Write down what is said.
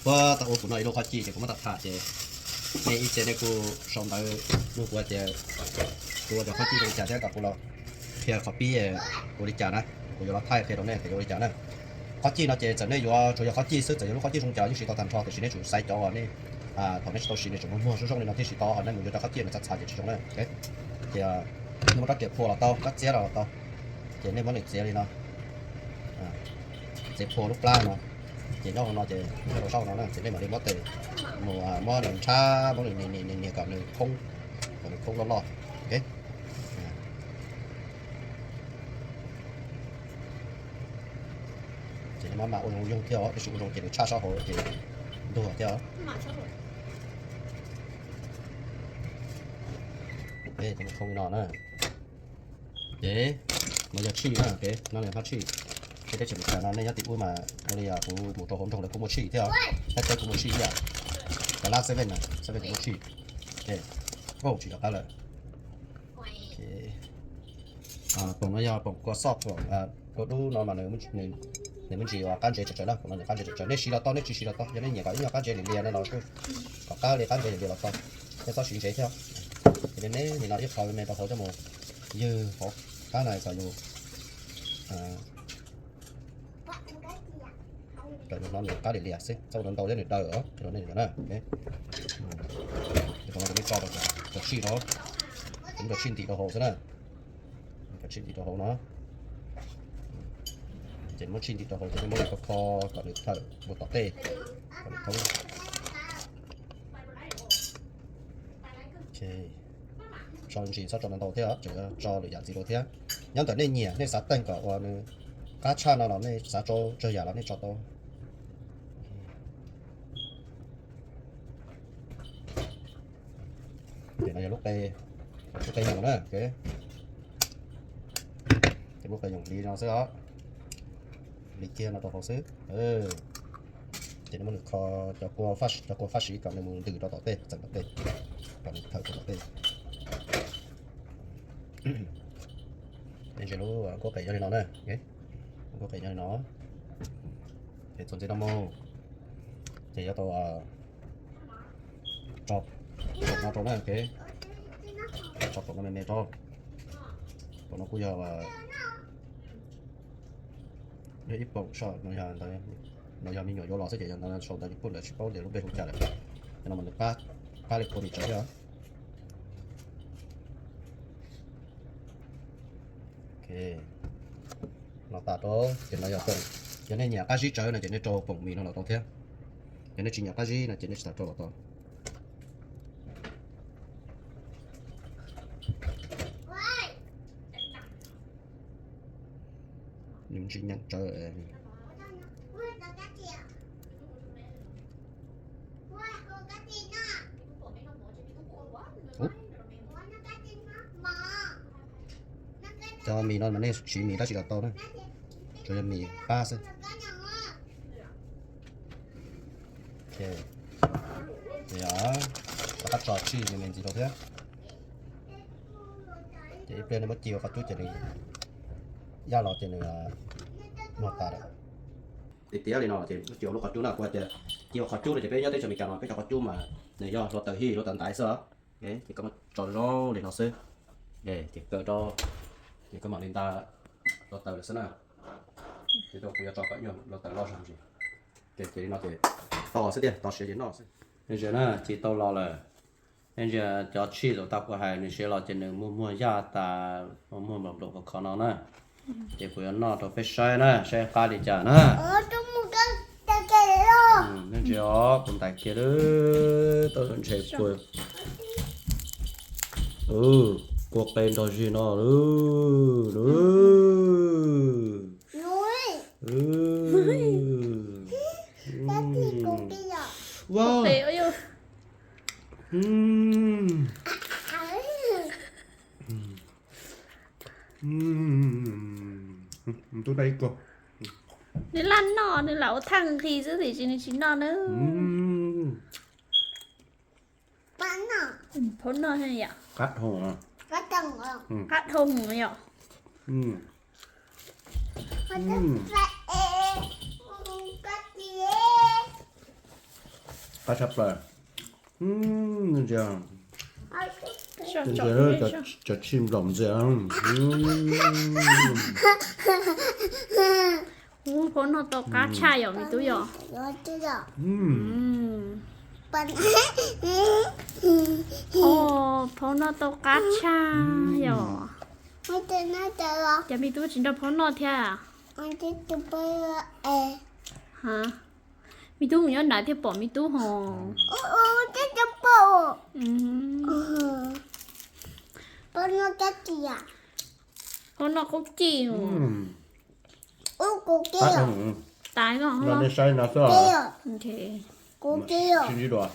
qua tao cũng nói đâu khó chi thì cũng mà tập thả chứ này ít chứ này cô xong tới lúc qua chứ cô cho khó chi thì trả theo cả cô lo thì copy cô đi trả này cô cho nó thay thì đó này thì cô đi trả này khó chi nó chỉ này vừa chủ yếu khó chi sức chỉ lúc khó chi trong trả những sự tao thành cho thì này chủ sai cho này thằng này tao này chúng mua số trong này nó thì sự to nên người ta khó chi là chặt chặt chỉ trong này ok thì nhưng mà các kiểu phô là tao các chế là tao thì nên vấn đề chế đi nó chế phô lúc la nó chỉ nó chỉ nó sau nó chỉ nên mà đi mất tiền mùa mùa đường xa mùa này còn đường không lo ok chỉ mà dùng theo cái sử dụng chỉ được xa xã hội thì đồ theo thế thì không nó nữa thế nó giờ chi nữa ok nó là phát chi cái chuyện là nó nên nhớ tìm mà nó là cũng một trò hỗn trồng là cũng một chi theo cái cũng một chi à cái lá seven này seven cũng một chi ok ô chỉ được rồi còn nó giờ còn có sọt rồi có đủ nó mà nếu mình chỉ can chế trở đó còn nó can chế trở nên xí là to nên chỉ xí là to cho nên nhiều cái như can chế liền nó có cao liền can chế liền là to cái sao xí chế theo thì nên thì nó ít khỏi mình tao cho một dư hộp cái này phải dùng rồi nó được cá để liệt xí sau đó tàu lên để đợi ở cái đó này nữa nè thì còn nó cho được chi nó cũng được xin thì đồ hồ thế này được xin thì đồ hồ nó chỉ muốn xin thì đồ hồ thì mới có kho còn được thợ một tọt tê còn được không ok cho chỉ sao cho nó đầu thế á cho được dạng gì đầu thế nhắn tới nên nhỉ nên sát tên cả và cá cha nó nên sát cho chơi giả nó nên cho to để này lúc đây dùng nữa ok thì lúc đây dùng đi nó sẽ đó đi kia nó to hồ sứ thì nó mới được kho cho qua phát sĩ còn nên muốn từ đó tọt tê chẳng tọt tê còn thợ của tọt tê nên chỉ lúc có cái cho nó nè ok có cái cho nó thì tuần tới năm mô thì cho tôi chọc nó trong này ok chọc nó mềm cho còn nó cũng giờ để ít bột sợi nó giờ mình nhỏ vô lò sẽ chỉ cho nó sôi tới ít bột là chỉ có để lúc bên không trả lại cho nó mình được ba lịch bột thì chơi chưa ok nó tạt đó thì nó giờ tuần cho nên nhà cá gì chơi này cho nên cho bụng mì nó là to thế cho nên chỉ nhà cá gì là cho nên tạt cho là to những chỉ nhận chơi cho mì nó mà nên chỉ mì đó chỉ là to đấy cho mì ba xem ok thì đó các trò chi thì mình gì đâu thế thì bên nó mất chiều các chút chỉ đi giá lọ thì là một tạ đấy thì tiếc thì nó thì chiều lúc các chú nào qua thì chiều các chú thì bây giờ tới cho mình cả nó cái cho các chú mà này do nó tự hi nó tận tại sao đấy thì có một trò rô để nó xứ để thì cỡ cho thì các bạn nên ta lo tờ là thế nào thì tôi cũng cho các nhau lo tờ lo làm gì thì nó thì to sẽ tiền to sẽ đến nó bây giờ nè chỉ tao lo là bây giờ cho chi rồi tao có hai nên sẽ lo trên đường mua giá ta mua một đồ của nó nè thì của nó tôi phải sai nè sai pha đi trả nè trong một cái đó nên chỉ cũng tại kia đó tôi vẫn sẽ của cuộc lên tôi gì nó núi cái gì cũng đi rồi wow tôi đây cô nếu lăn nọ nếu lão thằng thì giữ thì chỉ nó nữa bán nọ thốn nọ hay nhỉ cắt hồn à cắt tầng rồi cắt hông nhỉ cắt tầng cắt gì cá chép lại giờ Cho giờ cho giờ cho. cho chim lồng giờ Ủa, phổ nó to cá chai rồi mi túi rồi. Rồi chứ rồi. Bạn Ồ, phổ nó to cá chai rồi. mới tới nó tới rồi. Giờ mi túi chỉ đâu phổ nó thế à? Anh thích chụp bây Hả? Mi túi nhớ nãy thì bỏ mi túi hồ. thích chụp bộ. Bạn nó cách gì à? Phổ nó có chiều. Cô kia. Tái rồi nó không? để sai nó Kia. sao Ok. Cô kia. xin đi rồi